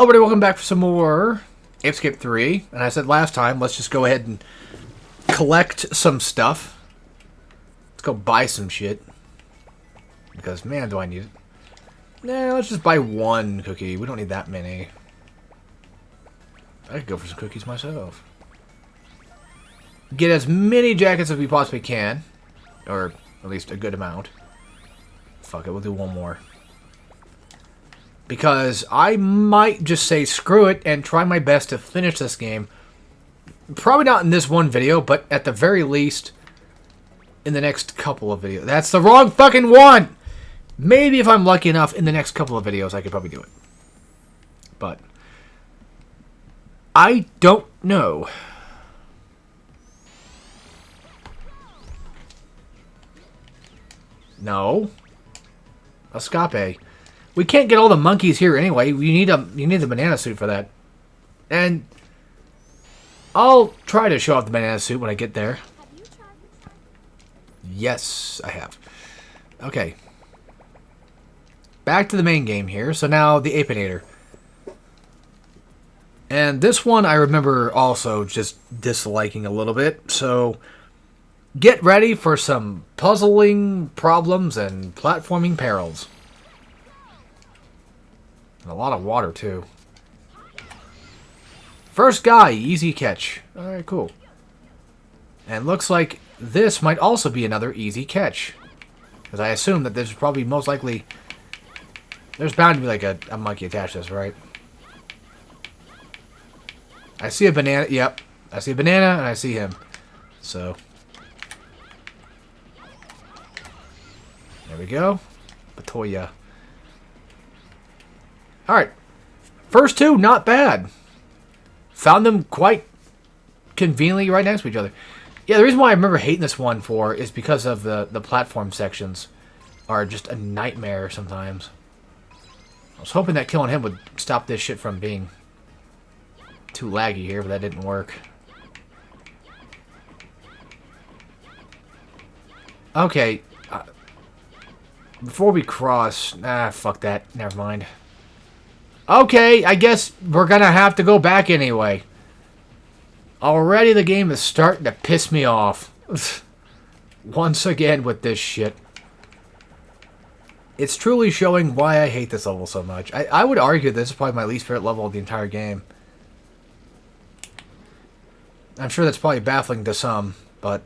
Everybody, welcome back for some more Escape 3. And I said last time, let's just go ahead and collect some stuff. Let's go buy some shit. Because, man, do I need it. Nah, let's just buy one cookie. We don't need that many. I could go for some cookies myself. Get as many jackets as we possibly can. Or at least a good amount. Fuck it, we'll do one more. Because I might just say screw it and try my best to finish this game. Probably not in this one video, but at the very least in the next couple of videos. That's the wrong fucking one! Maybe if I'm lucky enough in the next couple of videos I could probably do it. But I don't know. No. Escape. We can't get all the monkeys here anyway. You need the banana suit for that. And I'll try to show off the banana suit when I get there. Yes, I have. Okay. Back to the main game here. So now the Apinator. And this one I remember also just disliking a little bit. So get ready for some puzzling problems and platforming perils. And a lot of water, too. First guy, easy catch. Alright, cool. And looks like this might also be another easy catch. Because I assume that there's probably most likely... There's bound to be like a monkey attached to this, right? I see a banana. Yep. I see a banana and I see him. So. There we go. Batoya. Alright. First two, not bad. Found them quite conveniently right next to each other. Yeah, the reason why I remember hating this one for is because of the platform sections are just a nightmare sometimes. I was hoping that killing him would stop this shit from being too laggy here, but that didn't work. Okay. Before we cross... fuck that. Never mind. Okay, I guess we're gonna have to go back anyway. Already the game is starting to piss me off. Once again with this shit. It's truly showing why I hate this level so much. I would argue this is probably my least favorite level of the entire game. I'm sure that's probably baffling to some, but...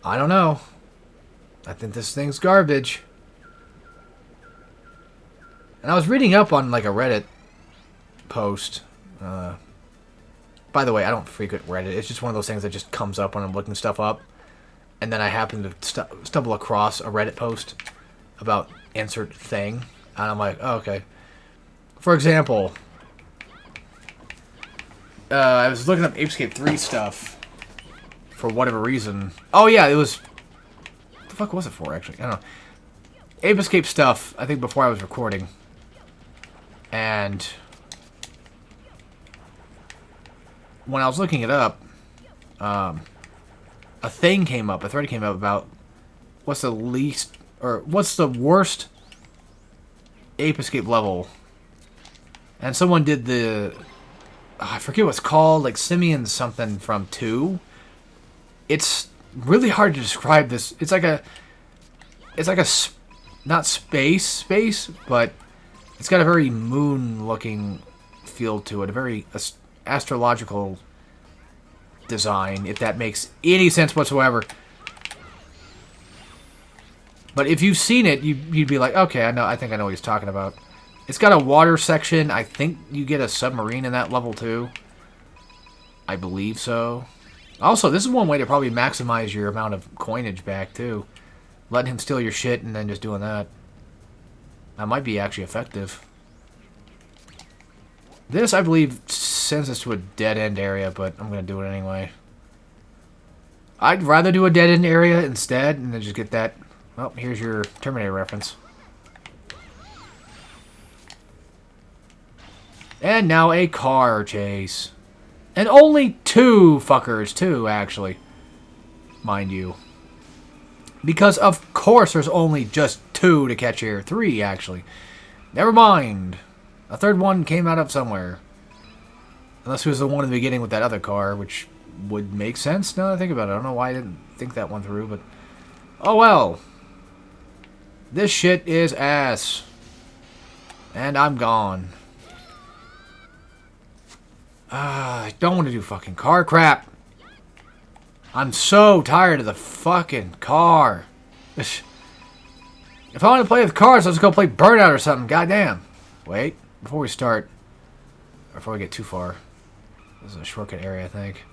I don't know. I think this thing's garbage. And I was reading up on like a Reddit post. By the way, I don't frequent Reddit. It's just one of those things that just comes up when I'm looking stuff up. And then I happen to stumble across a Reddit post about insert thing. And I'm like, oh, okay. For example, I was looking up Escape 3 stuff for whatever reason. Oh, yeah, it was... What the fuck was it for, actually? I don't know. Ape Escape stuff, I think, before I was recording. And when I was looking it up, a thing came up, a thread came up about what's the least, or what's the worst Ape Escape level. And someone did the, I forget what it's called, like Simeon something from 2. It's really hard to describe this. It's like a, not space, but it's got a very moon-looking feel to it. A very astrological design, if that makes any sense whatsoever. But if you've seen it, you'd be like, okay, I think I know what he's talking about. It's got a water section. I think you get a submarine in that level, too. I believe so. Also, this is one way to probably maximize your amount of coinage back, too. Letting him steal your shit and then just doing that. That might be actually effective. This, I believe, sends us to a dead-end area, but I'm going to do it anyway. I'd rather do a dead-end area instead, and then just get that... Well, here's your Terminator reference. And now a car chase. And only 2 fuckers, too, actually. Mind you. Because, of course, there's only just 2 to catch here. 3, actually. Never mind. A third one came out of somewhere. Unless it was the one in the beginning with that other car, which would make sense now that I think about it. I don't know why I didn't think that one through, but... Oh well. This shit is ass. And I'm gone. I don't want to do fucking car crap. I'm so tired of the fucking car. If I want to play with cars, let's go play Burnout or something. Goddamn. Wait, before we start, or before we get too far, this is a shortcut area, I think.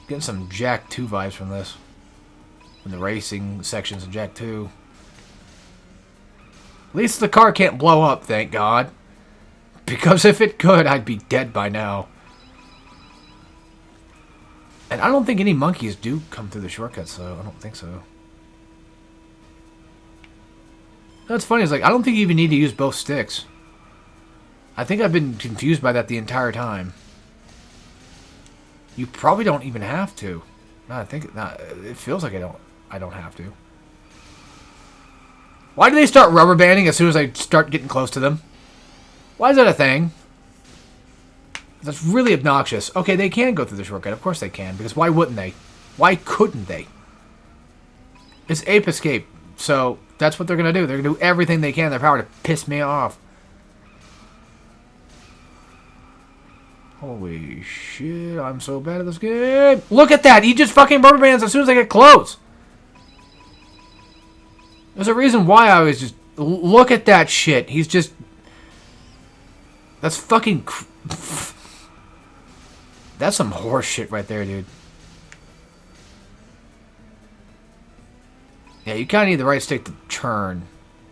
Getting some Jack 2 vibes from this. From the racing sections of Jack 2. At least the car can't blow up, thank God. Because if it could, I'd be dead by now. And I don't think any monkeys do come through the shortcuts, so I don't think so. What's funny is, like, I don't think you even need to use both sticks. I think I've been confused by that the entire time. You probably don't even have to. No, I think it feels like I don't have to. Why do they start rubber banding as soon as I start getting close to them? Why is that a thing? That's really obnoxious. Okay, they can go through the shortcut. Of course they can, because why wouldn't they? Why couldn't they? It's Ape Escape, so that's what they're going to do. They're going to do everything they can in their power to piss me off. Holy shit, I'm so bad at this game. Look at that! He just fucking rubber bands as soon as I get close. There's a reason why I was just... Look at that shit. He's just... That's fucking... That's some horse shit right there, dude. Yeah, you kind of need the right stick to turn,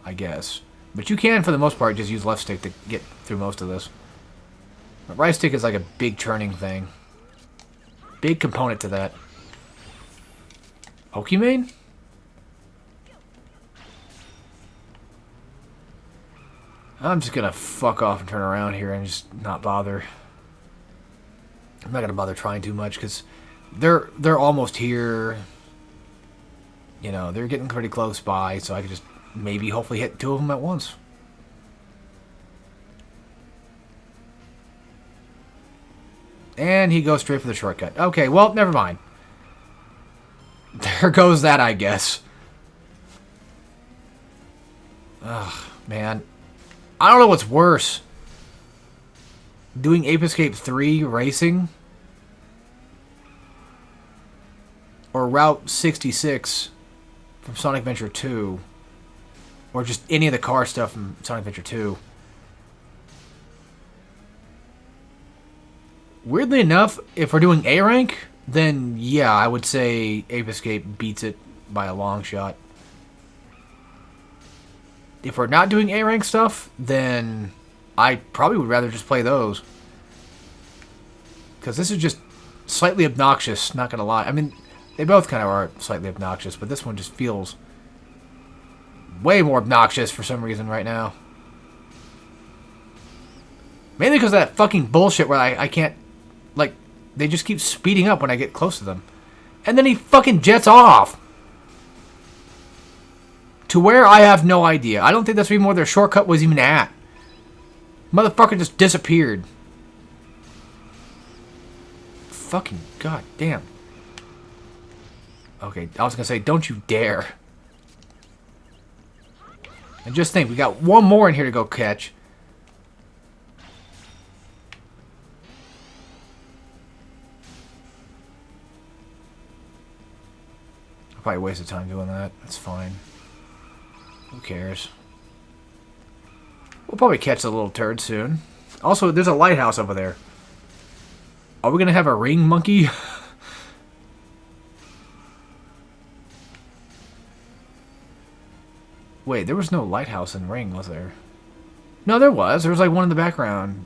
I guess. But you can, for the most part, just use left stick to get through most of this. But right stick is like a big turning thing. Big component to that. Pokemon? I'm just gonna fuck off and turn around here and just not bother. I'm not gonna bother trying too much because they're almost here. You know, they're getting pretty close by, so I could just maybe hopefully hit two of them at once. And he goes straight for the shortcut. Okay, well, never mind. There goes that, I guess. Ugh, man. I don't know what's worse. Doing Ape Escape 3 racing? Or Route 66 from Sonic Adventure 2? Or just any of the car stuff from Sonic Adventure 2? Weirdly enough, if we're doing A rank, then yeah, I would say Ape Escape beats it by a long shot. If we're not doing A rank stuff, then I probably would rather just play those. Because this is just slightly obnoxious, not gonna lie. I mean, they both kind of are slightly obnoxious, but this one just feels way more obnoxious for some reason right now. Mainly because of that fucking bullshit where I can't, like, they just keep speeding up when I get close to them. And then he fucking jets off. To where I have no idea. I don't think that's even where their shortcut was even at. Motherfucker just disappeared. Fucking goddamn. Okay, I was gonna say, don't you dare. And just think, we got one more in here to go catch. I'll probably waste time doing that. That's fine. Who cares? We'll probably catch the little turd soon. Also, there's a lighthouse over there. Are we going to have a ring monkey? Wait, there was no lighthouse in Ring, was there? No, there was. There was like one in the background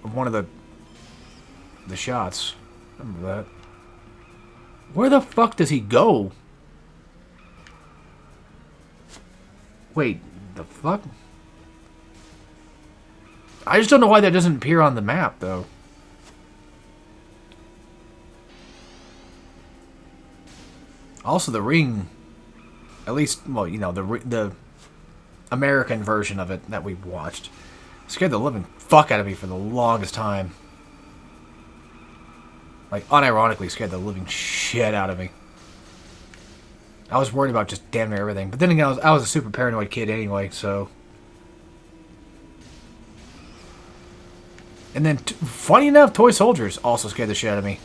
of one of the shots. Remember that. Where the fuck does he go? Wait, the fuck? I just don't know why that doesn't appear on the map, though. Also, the ring, at least, well, you know, the American version of it that we watched. It scared the living fuck out of me for the longest time. Like, unironically scared the living shit out of me. I was worried about just damn near everything. But then again, I was a super paranoid kid anyway, so... And then, funny enough, Toy Soldiers also scared the shit out of me.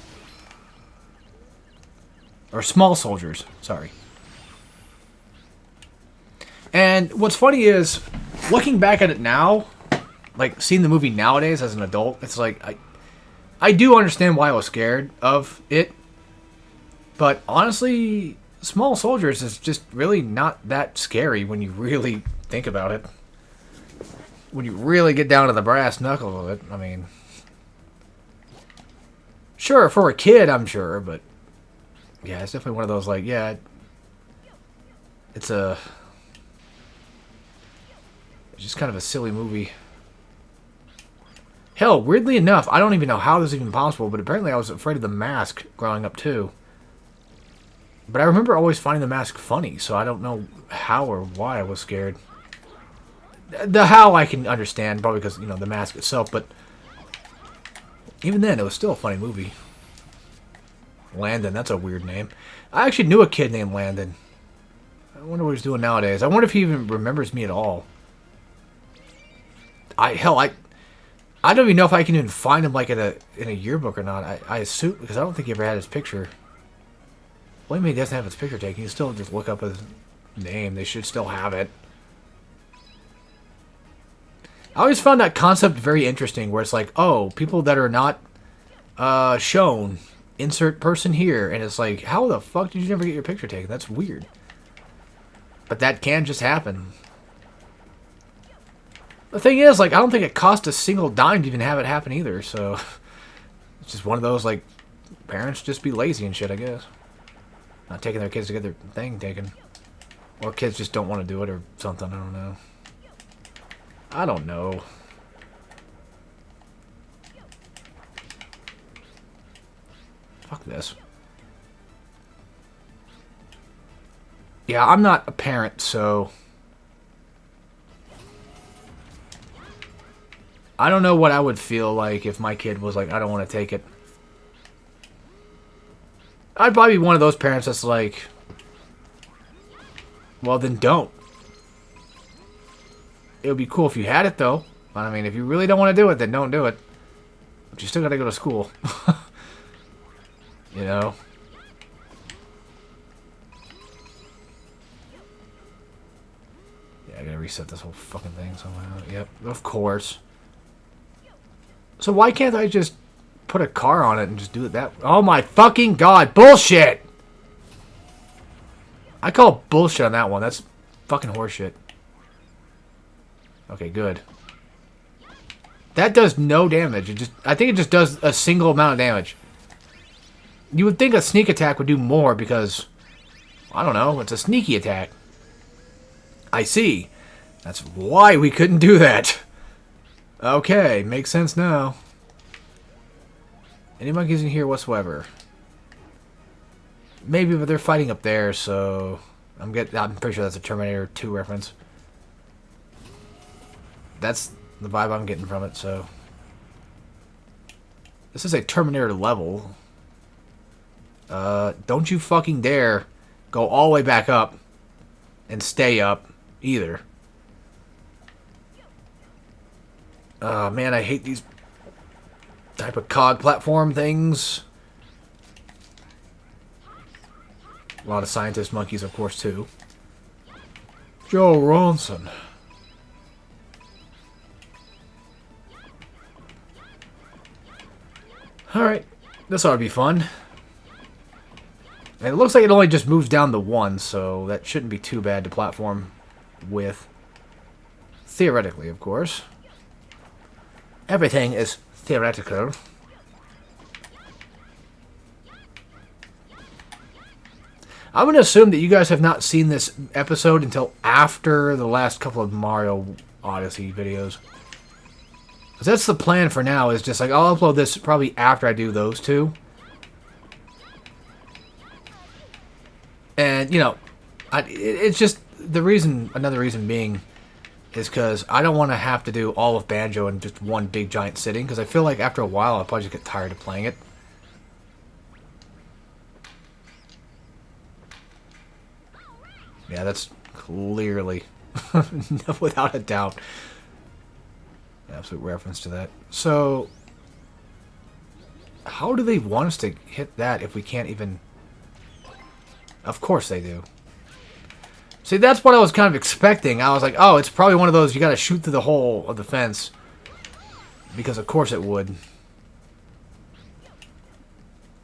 Or Small Soldiers, sorry. And what's funny is, looking back at it now, like, seeing the movie nowadays as an adult, it's like, I do understand why I was scared of it. But, honestly, Small Soldiers is just really not that scary when you really think about it. When you really get down to the brass knuckles of it, I mean... Sure, for a kid, I'm sure, but... Yeah, it's definitely one of those, like, yeah... It's just kind of a silly movie. Hell, weirdly enough, I don't even know how this is even possible, but apparently I was afraid of The Mask growing up, too. But I remember always finding The Mask funny, so I don't know how or why I was scared. The how I can understand, probably because, you know, The Mask itself, but even then, it was still a funny movie. Landon, that's a weird name. I actually knew a kid named Landon. I wonder what he's doing nowadays. I wonder if he even remembers me at all. Hell, I don't even know if I can even find him, like, in a yearbook or not. I assume, because I don't think he ever had his picture. Well, maybe he doesn't have his picture taken. You can still just look up his name. They should still have it. I always found that concept very interesting, where it's like, oh, people that are not shown, insert person here, and it's like, how the fuck did you never get your picture taken? That's weird. But that can just happen. The thing is, like, I don't think it cost a single dime to even have it happen either, so... It's just one of those, like, parents just be lazy and shit, I guess. Not taking their kids to get their thing taken. Or kids just don't want to do it or something, I don't know. I don't know. Fuck this. Yeah, I'm not a parent, so... I don't know what I would feel like if my kid was like, I don't want to take it. I'd probably be one of those parents that's like, well, then don't. It would be cool if you had it, though. I mean, if you really don't want to do it, then don't do it. But you still got to go to school. You know? Yeah, I gotta reset this whole fucking thing somehow. Yep, of course. So why can't I just put a car on it and just do it that way? Oh my fucking god, bullshit! I call bullshit on that one. That's fucking horseshit. Okay, good. That does no damage. I think it just does a single amount of damage. You would think a sneak attack would do more because, I don't know, it's a sneaky attack. I see. That's why we couldn't do that. Okay, makes sense now. Any monkeys in here whatsoever? Maybe, but they're fighting up there, so I'm pretty sure that's a Terminator 2 reference. That's the vibe I'm getting from it, so... This is a Terminator level. Don't you fucking dare go all the way back up and stay up, either. Man, I hate these type of COD platform things. A lot of scientist monkeys, of course, too. Joe Ronson. Alright, this ought to be fun. And it looks like it only just moves down the one, so that shouldn't be too bad to platform with. Theoretically, of course. Everything is theoretical. I'm going to assume that you guys have not seen this episode until after the last couple of Mario Odyssey videos. Because that's the plan for now, is just like, I'll upload this probably after I do those two. And, you know, it's just the reason, another reason being, is because I don't want to have to do all of Banjo in just one big giant sitting, because I feel like after a while I'll probably just get tired of playing it. Yeah, that's clearly, without a doubt, an absolute reference to that. So, how do they want us to hit that if we can't even... Of course they do. See, that's what I was kind of expecting. I was like, oh, it's probably one of those you gotta shoot through the hole of the fence. Because of course it would.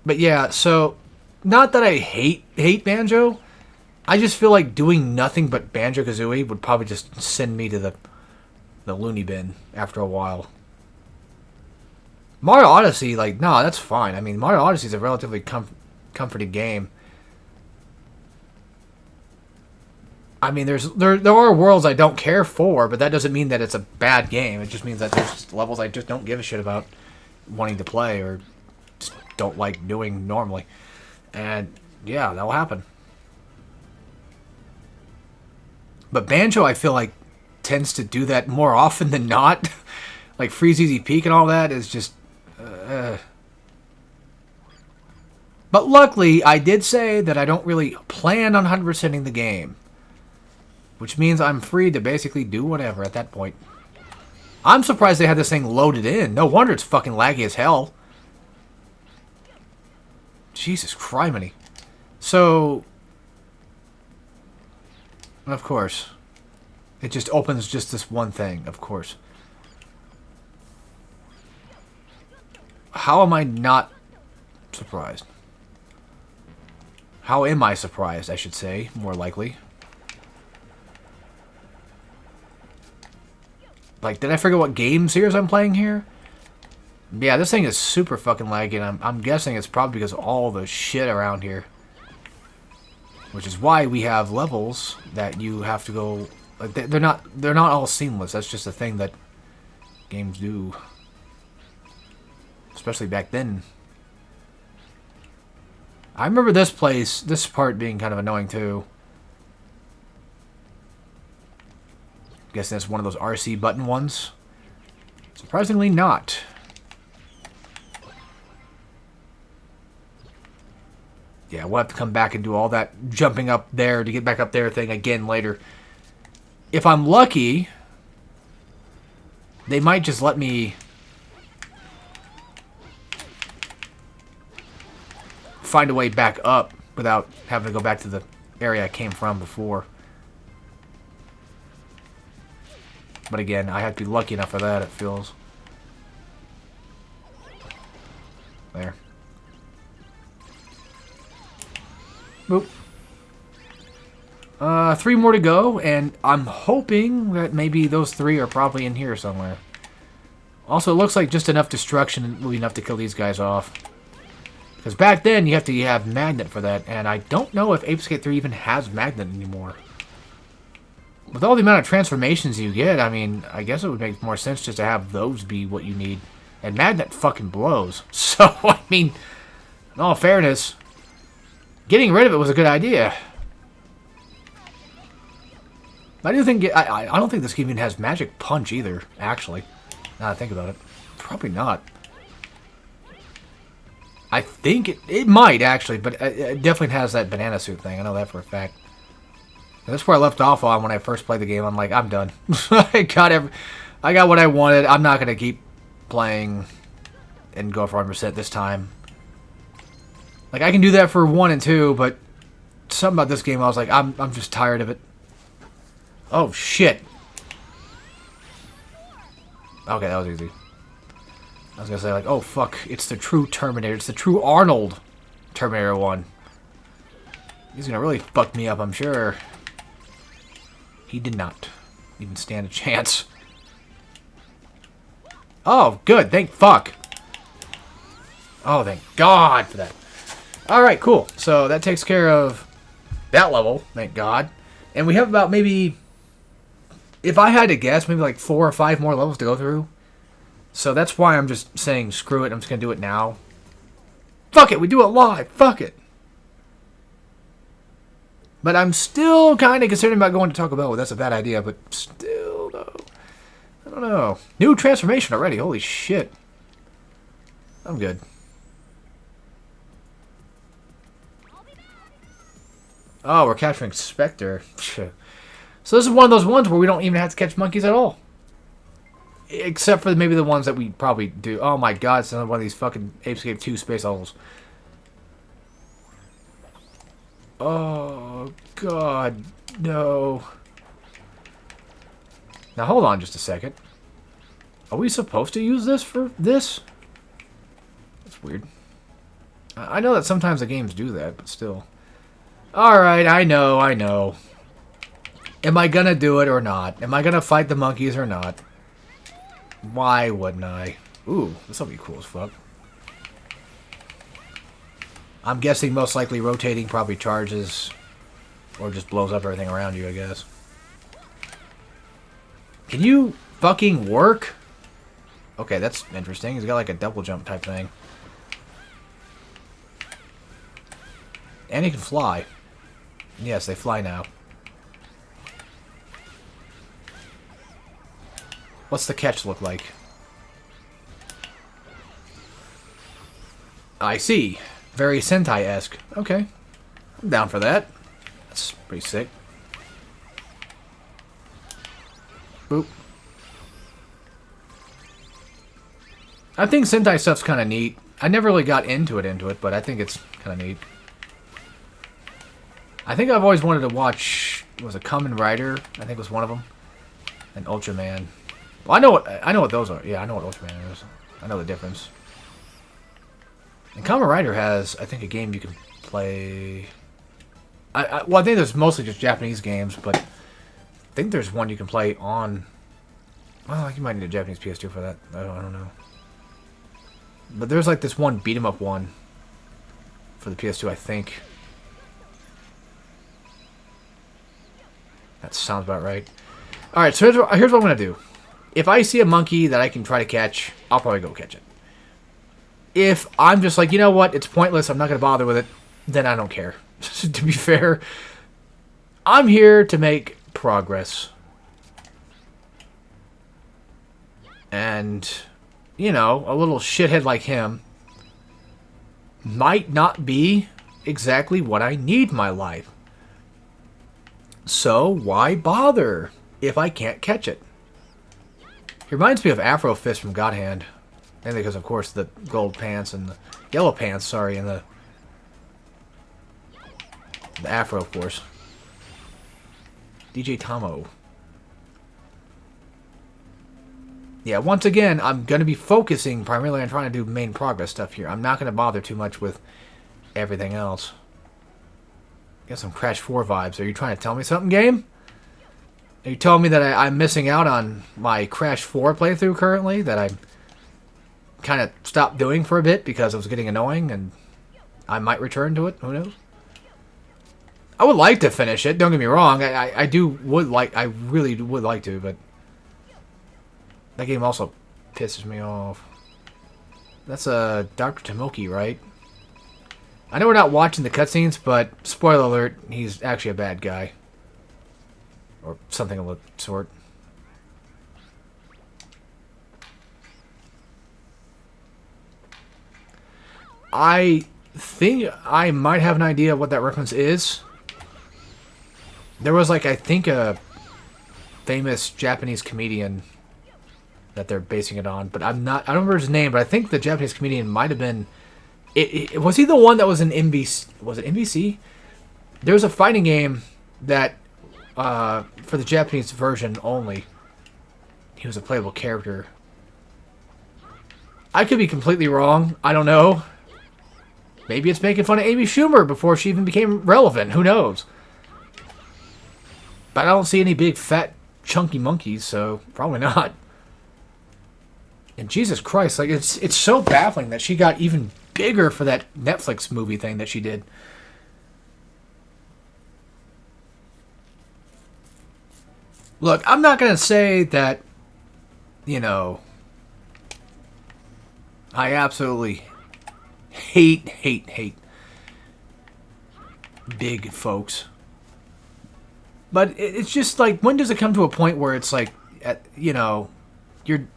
But yeah, so, not that I hate Banjo. I just feel like doing nothing but Banjo-Kazooie would probably just send me to the loony bin after a while. Mario Odyssey, like, no, that's fine. I mean, Mario Odyssey is a relatively comforting game. I mean, there are worlds I don't care for, but that doesn't mean that it's a bad game. It just means that there's just levels I just don't give a shit about wanting to play or just don't like doing normally. And, yeah, that'll happen. But Banjo, I feel like, tends to do that more often than not. Like, Freeze Easy Peek and all that is just... But luckily, I did say that I don't really plan on 100%ing the game. Which means I'm free to basically do whatever at that point. I'm surprised they had this thing loaded in. No wonder it's fucking laggy as hell. Jesus criminy. So... Of course. It just opens just this one thing, of course. How am I not surprised? How am I surprised, I should say, more likely. Like, did I forget what game series I'm playing here? Yeah, this thing is super fucking laggy, and I'm guessing it's probably because of all the shit around here. Which is why we have levels that you have to go... Like, they're not all seamless. That's just a thing that games do. Especially back then. I remember this part being kind of annoying too. Guessing it's one of those RC button ones. Surprisingly not. Yeah, we'll have to come back and do all that jumping up there to get back up there thing again later. If I'm lucky, they might just let me find a way back up without having to go back to the area I came from before. But again, I have to be lucky enough for that, it feels. There. Boop. 3 more to go, and I'm hoping that maybe those 3 are probably in here somewhere. Also, it looks like just enough destruction will be enough to kill these guys off. Because back then, you have to have Magnet for that, and I don't know if Ape Escape 3 even has Magnet anymore. With all the amount of transformations you get, I mean, I guess it would make more sense just to have those be what you need. And Magnet fucking blows. So, I mean, in all fairness, getting rid of it was a good idea. I do think I don't think this game even has Magic Punch either, actually. Now that I think about it. Probably not. I think it might, actually, but it definitely has that banana suit thing. I know that for a fact. And that's where I left off on when I first played the game. I'm like, I'm done. I got what I wanted. I'm not going to keep playing and go for 100% this time. Like, I can do that for 1 and 2, but something about this game, I was like, I'm just tired of it. Oh, shit. Okay, that was easy. I was going to say, like, oh, fuck. It's the true Terminator. It's the true Arnold Terminator 1. He's going to really fuck me up, I'm sure. He did not even stand a chance. Oh, good. Thank fuck. Oh, thank God for that. Alright, cool. So that takes care of that level, thank God. And we have about maybe, if I had to guess, maybe like 4 or 5 more levels to go through. So that's why I'm just saying screw it. I'm just going to do it now. Fuck it. We do it live. Fuck it. But I'm still kind of considering about going to Taco Bell. That's a bad idea, but still, though. don't know. New transformation already. Holy shit. I'm good. Oh, we're capturing Spectre. So this is one of those ones where we don't even have to catch monkeys at all. Except for maybe the ones that we probably do. Oh my god, it's another one of these fucking Apescape 2 space levels. Oh god, no. Now hold on just a second. Are we supposed to use this for this? That's weird. I know that sometimes the games do that, but still. Alright, I know. Am I gonna do it or not? Am I gonna fight the monkeys or not? Why wouldn't I? Ooh, this'll be cool as fuck. I'm guessing most likely rotating probably charges or just blows up everything around you, I guess. Can you fucking work? Okay, that's interesting. He's got like a double jump type thing. And he can fly. Yes, they fly now. What's the catch look like? I see. Very Sentai-esque. Okay. I'm down for that. That's pretty sick. Boop. I think Sentai stuff's kind of neat. I never really got into it, but I think it's kind of neat. I think I've always wanted to watch... Was it Kamen Rider? I think was one of them. And Ultraman. Well, I know what those are. Yeah, I know what Ultraman is. I know the difference. And Kamen Rider has, I think, a game you can play... well, I think there's mostly just Japanese games, but... I think there's one you can play on... Well, you might need a Japanese PS2 for that. I don't know. But there's like this one beat-em-up one for the PS2, I think. That sounds about right. Alright, so here's what I'm going to do. If I see a monkey that I can try to catch, I'll probably go catch it. If I'm just like, you know what, it's pointless, I'm not going to bother with it, then I don't care. To be fair, I'm here to make progress. And, you know, a little shithead like him might not be exactly what I need in my life. So, why bother if I can't catch it? He reminds me of Afro Fist from God Hand. Mainly because, of course, the gold pants and the yellow pants, sorry, and the afro, of course. DJ Tomo. Yeah, once again, I'm going to be focusing primarily on trying to do main progress stuff here. I'm not going to bother too much with everything else. Got some Crash 4 vibes. Are you trying to tell me something, game? Are you telling me that I'm missing out on my Crash 4 playthrough currently? That I kind of stopped doing for a bit because it was getting annoying and I might return to it? Who knows? I would like to finish it, don't get me wrong. I really would like to, but that game also pisses me off. That's Dr. Tomoki, right? I know we're not watching the cutscenes, but spoiler alert, he's actually a bad guy. Or something of the sort. I think I might have an idea of what that reference is. There was, like, I think a famous Japanese comedian that they're basing it on, but I don't remember his name, but I think the Japanese comedian might have been... was he the one that was in NBC? Was it NBC? There was a fighting game that, for the Japanese version only, he was a playable character. I could be completely wrong. I don't know. Maybe it's making fun of Amy Schumer before she even became relevant. Who knows? But I don't see any big, fat, chunky monkeys, so probably not. And Jesus Christ, like it's so baffling that she got even bigger for that Netflix movie thing that she did. Look, I'm not going to say that, you know, I absolutely hate big folks. But it's just like, when does it come to a point where it's like, you know, You're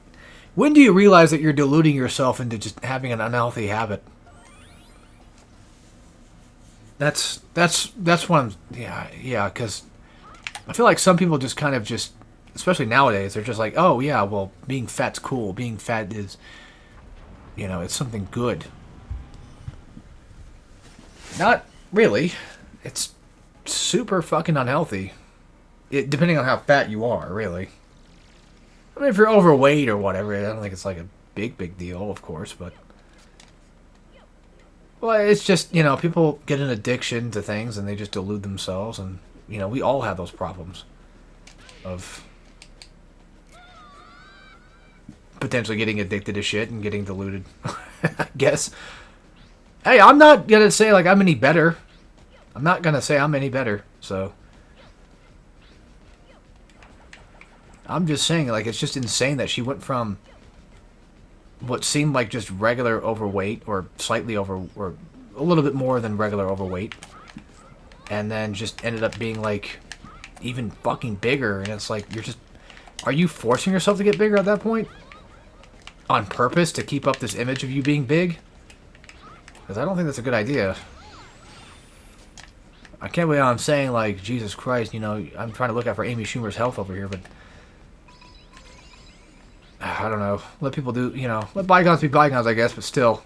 when do you realize that you're deluding yourself into just having an unhealthy habit? That's one. Yeah. Because I feel like some people just kind of just, especially nowadays, they're just like, oh yeah, well, being fat's cool. Being fat is, it's something good. Not really. It's super fucking unhealthy. Depending on how fat you are, really. I mean, if you're overweight or whatever, I don't think it's like a big deal, of course, but... Well, it's just, people get an addiction to things and they just delude themselves, and, we all have those problems of potentially getting addicted to shit and getting deluded, I guess. Hey, I'm not gonna say, like, I'm any better. I'm not gonna say I'm any better, so... I'm just saying, like, it's just insane that she went from what seemed like just regular overweight, or slightly over, or a little bit more than regular overweight, and then just ended up being, like, even fucking bigger, and it's like, are you forcing yourself to get bigger at that point? On purpose, to keep up this image of you being big? Because I don't think that's a good idea. I can't believe I'm saying, like, Jesus Christ, I'm trying to look out for Amy Schumer's health over here, but... I don't know. Let people do, let bygones be bygones, I guess, but still.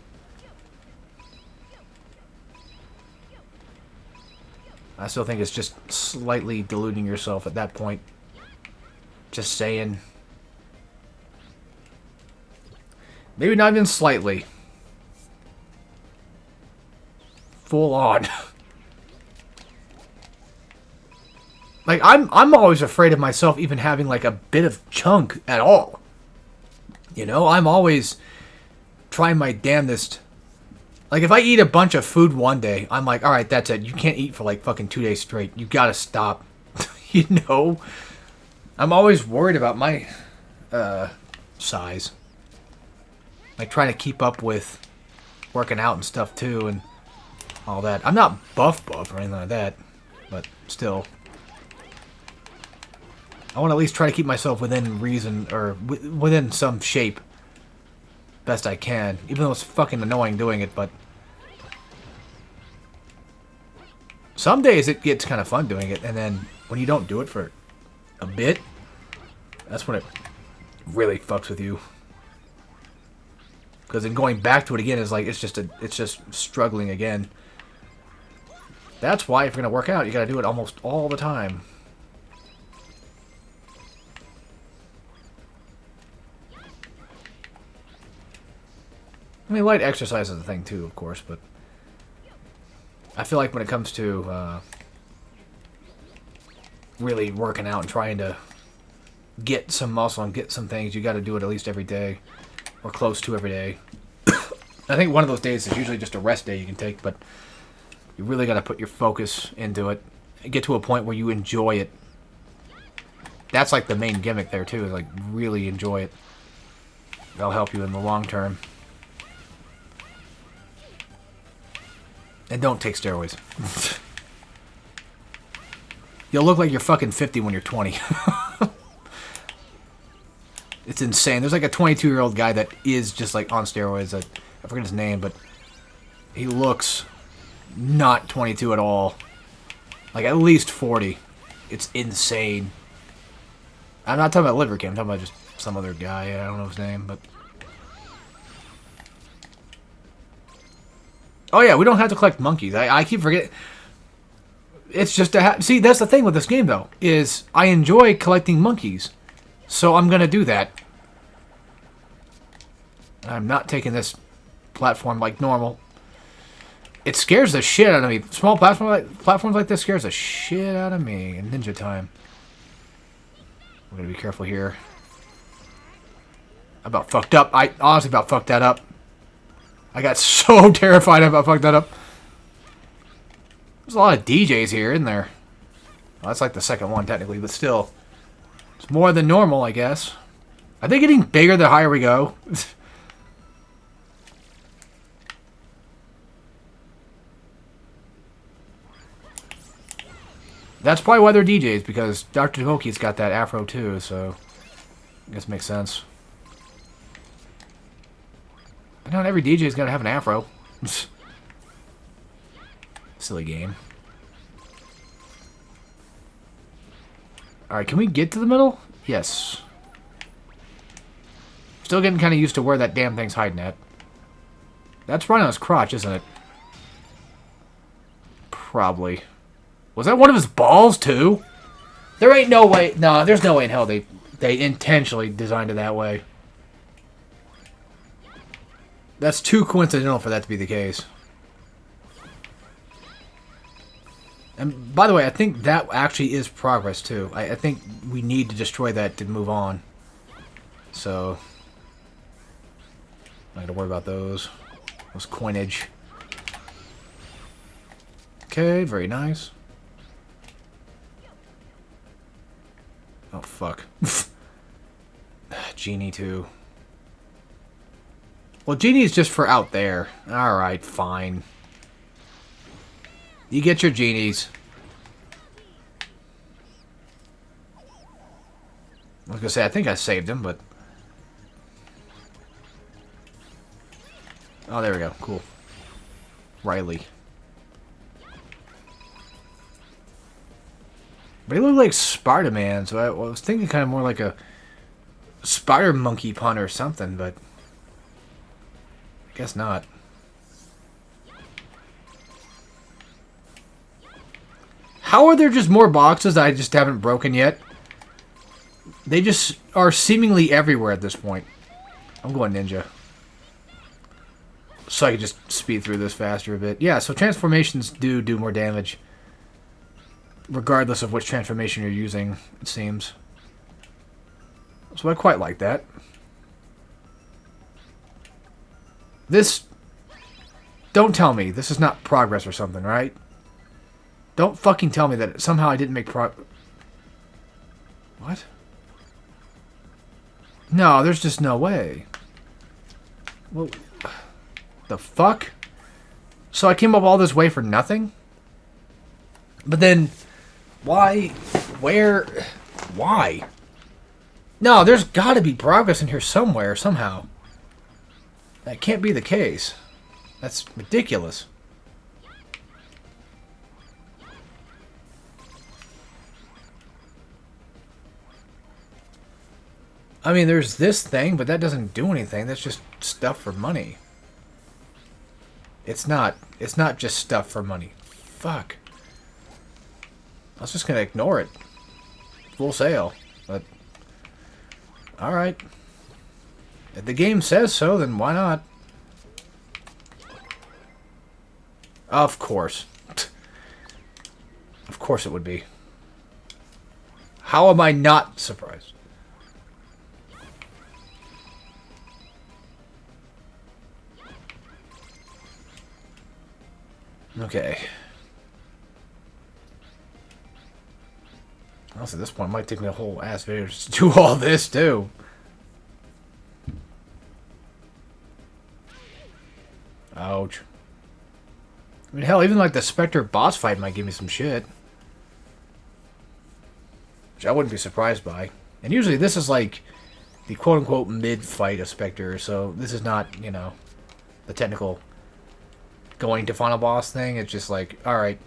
I still think it's just slightly deluding yourself at that point. Just saying. Maybe not even slightly. Full on. Like, I'm always afraid of myself even having, like, a bit of chunk at all. I'm always trying my damnedest. Like, if I eat a bunch of food one day, I'm like, alright, that's it. You can't eat for, like, fucking 2 days straight. You gotta stop. I'm always worried about my, size. Like, trying to keep up with working out and stuff, too, and all that. I'm not buff or anything like that, but still. I want to at least try to keep myself within reason, or within some shape. Best I can. Even though it's fucking annoying doing it, but... Some days it gets kind of fun doing it, and then when you don't do it for a bit, that's when it really fucks with you. Because then going back to it again is like, it's just struggling again. That's why if you're going to work out, you got to do it almost all the time. I mean, light exercise is a thing too, of course, but I feel like when it comes to really working out and trying to get some muscle and get some things, you got to do it at least every day, or close to every day. I think one of those days is usually just a rest day you can take, but you really got to put your focus into it and get to a point where you enjoy it. That's like the main gimmick there too, is like really enjoy it. That'll help you in the long term. And don't take steroids. You'll look like you're fucking 50 when you're 20. It's insane. There's like a 22-year-old guy that is just like on steroids. I forget his name, but he looks not 22 at all. Like at least 40. It's insane. I'm not talking about Liver King. I'm talking about just some other guy. I don't know his name, but... Oh yeah, we don't have to collect monkeys. I keep forgetting. It's just see, that's the thing with this game though, is I enjoy collecting monkeys. So I'm gonna do that. I'm not taking this platform like normal. It scares the shit out of me. Small platforms like this scares the shit out of me in Ninja Time. We're gonna be careful here. I about fucked up. I honestly about fucked that up. I got so terrified I about fucked that up. There's a lot of DJs here, isn't there? Well, that's like the second one, technically, but still. It's more than normal, I guess. Are they getting bigger the higher we go? That's probably why they're DJs, because Dr. Tomoki's got that afro too, so... I guess it makes sense. But not every DJ's got to have an afro. Silly game. Alright, can we get to the middle? Yes. Still getting kind of used to where that damn thing's hiding at. That's right on his crotch, isn't it? Probably. Was that one of his balls, too? There ain't no way... No, there's no way in hell they intentionally designed it that way. That's too coincidental for that to be the case. And by the way, I think that actually is progress, too. I think we need to destroy that to move on. So... I'm not going to worry about those. Those coinage. Okay, very nice. Oh, fuck. Genie, too. Well, Genie's just for out there. Alright, fine. You get your Genies. I was gonna say, I think I saved him, but... Oh, there we go. Cool. Riley. But he looked like Spider-Man, so I was thinking kind of more like a spider monkey pun or something, but I guess not. How are there just more boxes that I just haven't broken yet? They just are seemingly everywhere at this point. I'm going ninja. So I can just speed through this faster a bit. Yeah, so transformations do more damage. Regardless of which transformation you're using, it seems. So I quite like that. This... Don't tell me this is not progress or something, right? Don't fucking tell me that somehow I didn't make What? No, there's just no way. Well, the fuck? So I came up all this way for nothing? But then... Why? Where? Why? No, there's got to be progress in here somewhere, somehow. That can't be the case. That's ridiculous. I mean, there's this thing, but that doesn't do anything. That's just stuff for money. It's not just stuff for money. Fuck. I was just going to ignore it. Full sail. But, alright. If the game says so, then why not? Of course. Of course it would be. How am I not surprised? Okay. Also, at this point, it might take me a whole ass video to do all this, too. Ouch. I mean, hell, even like the Spectre boss fight might give me some shit. Which I wouldn't be surprised by. And usually this is like the quote-unquote mid-fight of Spectre, so this is not, you know, the technical going to final boss thing. It's just like, alright,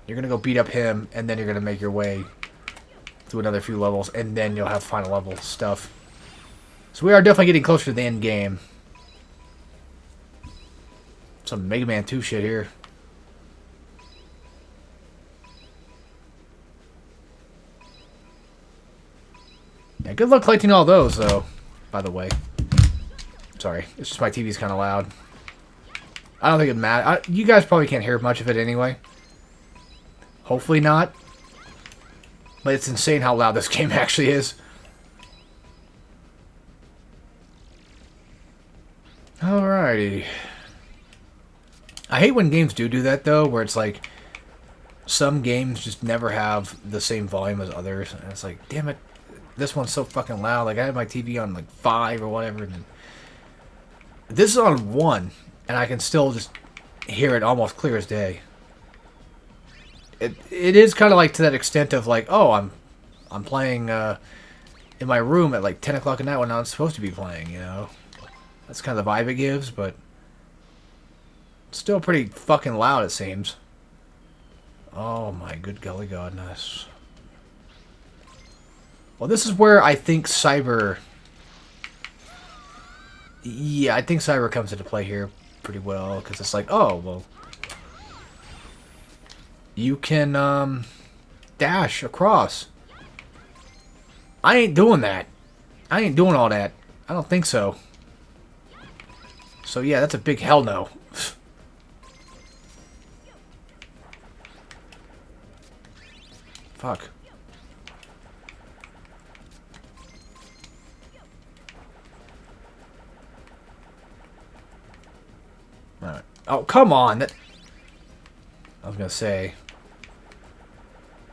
you're gonna go beat up him, and then you're gonna make your way through another few levels, and then you'll have final level stuff. So we are definitely getting closer to the end game. Some Mega Man 2 shit here. Yeah, good luck collecting all those, though, by the way. Sorry, it's just my TV's kind of loud. I don't think it matters. You guys probably can't hear much of it anyway. Hopefully not. But it's insane how loud this game actually is. Alrighty. I hate when games do that, though, where it's like some games just never have the same volume as others. And it's like, damn it, this one's so fucking loud. Like, I had my TV on, like, 5 or whatever. And this is on 1, and I can still just hear it almost clear as day. It is kind of like to that extent of, like, oh, I'm playing in my room at, like, 10 o'clock at night when I'm supposed to be playing, you know? That's kind of the vibe it gives, but still pretty fucking loud, it seems. Oh my good golly godness. Well, this is where I think Cyber... Yeah, I think Cyber comes into play here pretty well, because it's like, oh, well... You can, dash across. I ain't doing that. I ain't doing all that. I don't think so. So yeah, that's a big hell no. Fuck. Alright. Oh, come on! That... I was gonna say...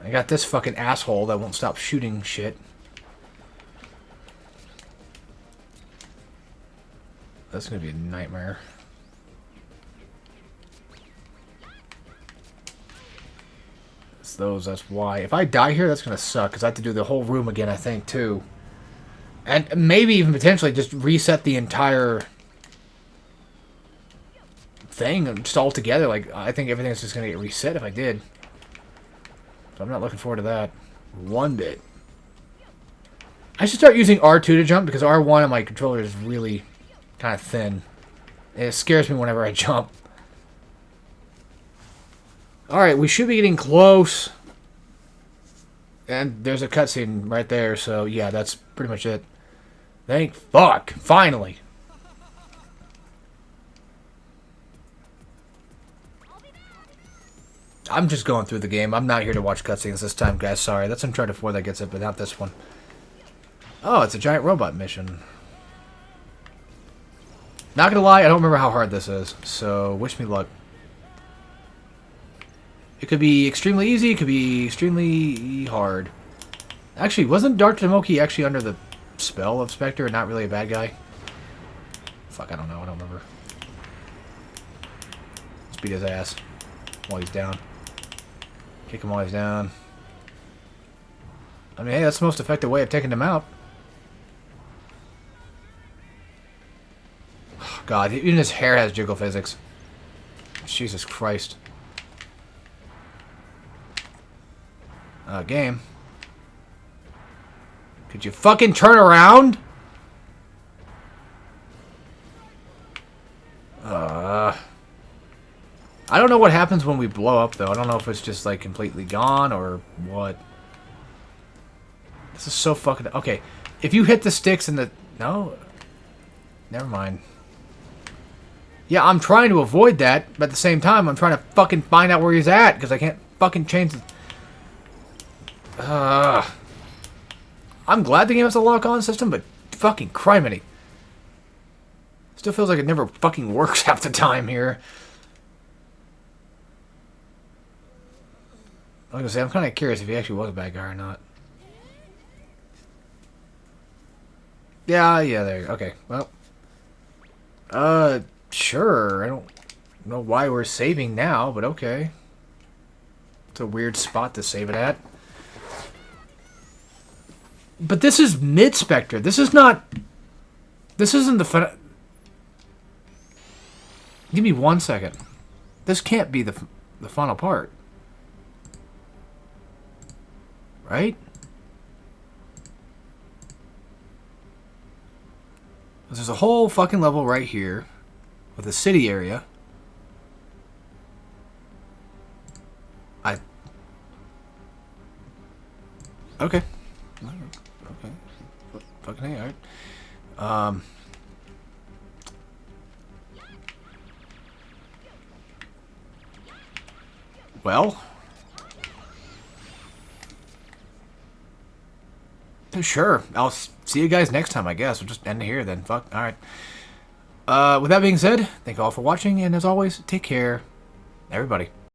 I got this fucking asshole that won't stop shooting shit. That's gonna be a nightmare. It's those, that's why. If I die here, that's gonna suck, because I have to do the whole room again, I think, too. And maybe even potentially just reset the entire thing just all together. Like, I think everything's just gonna get reset if I did. So I'm not looking forward to that one bit. I should start using R2 to jump, because R1 on my controller is really kind of thin. It scares me whenever I jump. Alright, we should be getting close. And there's a cutscene right there, so yeah, that's pretty much it. Thank fuck! Finally! I'm just going through the game. I'm not here to watch cutscenes this time, guys. Sorry. That's Uncharted 4 that gets it, but not this one. Oh, it's a giant robot mission. Not gonna lie, I don't remember how hard this is, so wish me luck. It could be extremely easy, it could be extremely hard. Actually, wasn't Dark Tomoki actually under the spell of Spectre and not really a bad guy? Fuck, I don't know, I don't remember. Let's beat his ass while he's down. Kick him while he's down. I mean, hey, that's the most effective way of taking him out. God, even his hair has jiggle physics. Jesus Christ. Game. Could you fucking turn around? I don't know what happens when we blow up, though. I don't know if it's just, like, completely gone or what. This is so fucking... Okay, if you hit the sticks in the... No? Never mind. Yeah, I'm trying to avoid that, but at the same time, I'm trying to fucking find out where he's at, because I can't fucking change the... I'm glad the game has a lock-on system, but fucking criminy. Still feels like it never fucking works half the time here. I was gonna say, I'm kind of curious if he actually was a bad guy or not. Yeah, there you go. Okay, well. Sure. I don't know why we're saving now, but okay. It's a weird spot to save it at. But this is mid-Spectre. This is not... This isn't the fun... Give me 1 second. This can't be the final part. Right? There's a whole fucking level right here with a city area. Okay. Okay. Fucking hey, alright. Well. Sure. I'll see you guys next time, I guess. We'll just end it here then. Fuck. Alright. With that being said, thank you all for watching, and as always, take care, everybody.